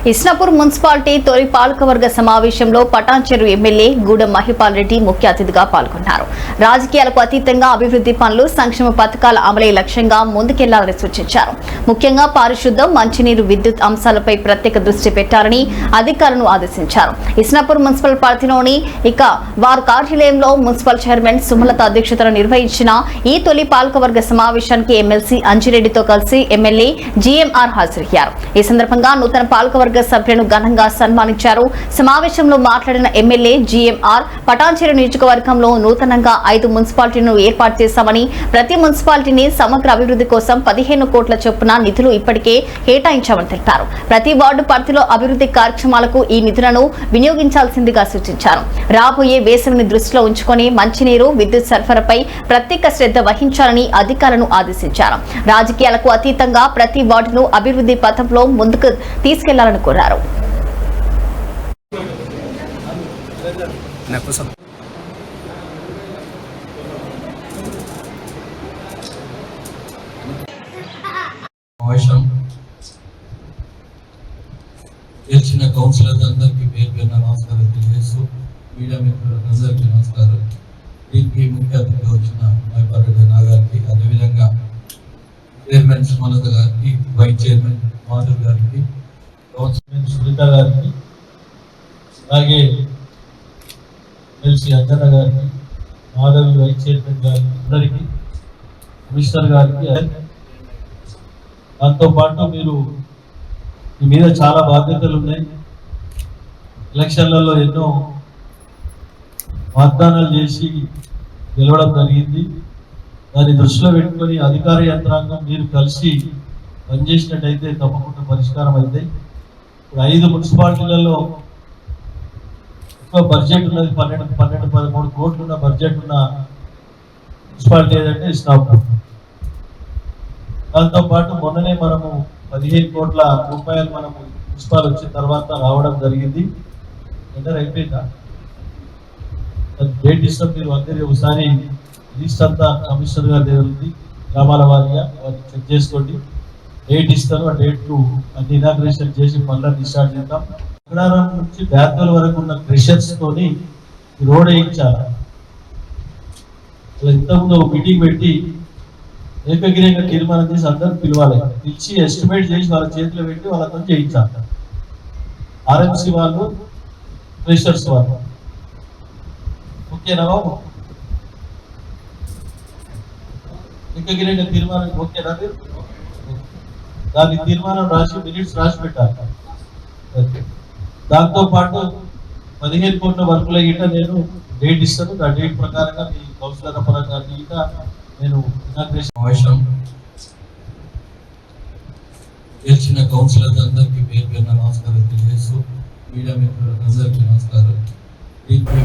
Isnapur municipality తొలి పాలకవర్గ సమావేశంలో పటాన్చెరు ఎమ్మెల్యే గూడెం మహిపాల్ రెడ్డి ముఖ్య అతిథిగా పాల్గొన్నారు. రాజకీయాలకు అతీతంగా అభివృద్ధి పనులు, సంక్షేమ పథకాల అమలే లక్ష్యంగా ముందుకెళ్లాలని సూచించారు. ముఖ్యంగా పారిశుద్ధ్యం, మంచినీరు, విద్యుత్ అంశాలపై ప్రత్యేక దృష్టి పెట్టాలని అధికారులను ఆదేశించారు. ఇస్నాపూర్ మున్సిపల్ పరిధిలోని వారి కార్యాలయంలో మున్సిపల్ చైర్మన్ సుమలత అధ్యక్షతన నిర్వహించిన ఈ తొలి పాలకవర్గ సమావేశానికి ఎమ్మెల్సీ అంజిరెడ్డితో కలిసి ఎమ్మెల్యే జీఎంఆర్ హాజరయ్యారు. ఈ సందర్భంగా నూతన పాలకవర్గ సభ్యులను ఘనంగా సన్మానించారు. సమావేశంలో మాట్లాడిన ఎమ్మెల్యే జీఎంఆర్ పటాన్చెరు నియోజకవర్గంలో నూతనంగా 5 మున్సిపాలిటీలను ఏర్పాటు చేశామని, ప్రతి మున్సిపాలిటీని సమగ్ర అభివృద్ధి కోసం 15 కోట్ల చొప్పున నిధులు ఇప్పటికే కేటాయించామని తెలిపారు. ప్రతి వార్డు పరిధిలో అభివృద్ధి కార్యక్రమాలకు ఈ నిధులను వినియోగించాల్సిందిగా సూచించారు. రాబోయే వేసవిని దృష్టిలో ఉంచుకొని మంచినీరు, విద్యుత్ సరఫరాపై ప్రత్యేక శ్రద్ధ వహించాలని అధికారులను ఆదేశించారు. రాజకీయాలకు అతీతంగా ప్రతి వార్డును అభివృద్ధి పథంలో ముందుకు తీసుకెళ్లాలని కోరారు. గెలిచిన కౌన్సిలర్స్ అందరికీ పేరు పేరున నమస్కారం తెలియజేస్తూ, మీడియా మిత్రులందరికీ నమస్కారం. దీనికి ముఖ్య అతిథిగా వచ్చిన మహిపాల్ రెడ్డి గారికి, అదేవిధంగా చైర్మన్ సుమలత గారికి, వైస్ చైర్మన్ మాధవ్ గారికి, కౌన్సిలర్ సునీత గారికి, అలాగే ఎమ్మెల్సీ అంజన్న గారికి, మాధవి వైస్ చైర్మన్ గారికి, అందరికీ, కమిషనర్ గారికి, దాంతోపాటు మీరు మీ మీద చాలా బాధ్యతలు ఉన్నాయి. ఎలక్షన్లలో ఎన్నో వాగ్దానాలు చేసి గెలవడం జరిగింది. దాన్ని దృష్టిలో పెట్టుకొని అధికార యంత్రాంగం మీరు కలిసి పనిచేసినట్టయితే తప్పకుండా పరిష్కారం అవుతాయి. ఇప్పుడు 5 మున్సిపాలిటీలలో ఎక్కువ బడ్జెట్ ఉన్నది, 13 కోట్లు ఉన్న బడ్జెట్ ఉన్న మున్సిపాలిటీ ఏదంటే ఇస్నాపూర్. దాంతోపాటు మొన్ననే మనము 15 కోట్ల రూపాయలు మనము మున్సిపాల్ వచ్చిన తర్వాత రావడం జరిగింది. టెండర్ అయిపోయిందా? డేట్ ఇస్తాం, మీరు అందరి ఒకసారి లిస్ట్ అంతా కమిషనర్ గారి దగ్గర ఉంది, గ్రామాల వారిగా వాటిని చెక్ చేసుకోండి. డేట్ ఇస్తారు, ఆ డేట్ అన్ని ఇనాగ్రేషన్ చేసి పనులను స్టార్ట్ చేద్దాం. అగ్రహారం నుంచి బ్యార్గల్ వరకు ఉన్న క్రెషర్స్ తోని రోడ్ వేయించాలి. అలా ఇంతకుముందు ఒక మీటింగ్ పెట్టి ఏకగ్రీయంగా తీర్మానం చేసి అందరూ పిలవాలి, పిలిచి ఎస్టిమేట్ చేసి వాళ్ళ చేతిలో పెట్టి వాళ్ళతో చేయించాలి. ఆర్ఎంసీ వాళ్ళు, క్రెషర్స్ వాళ్ళు. ఓకేనా బాబు? ఏకగ్రీయంగా తీర్మానం ఓకేనా? దాని తీర్మానం రాసి మినిట్స్ రాసి పెట్టాలి. దాంతో పాటు 15 కోట్ల వర్కుల గిట్ట నేను డేట్ ఇస్తాను. ఆ డేట్ ప్రకారంగా మీ కౌన్సిలర్ పరంగా గిట్ట నేను ఇనాగ్రేషన్. గెలిచిన కౌన్సిలర్స్ అందరికీ పేరు పేరున నమస్కారం తెలియజేస్తూ, మీడియా మిత్రులందరికీ నమస్కారం. దీనికి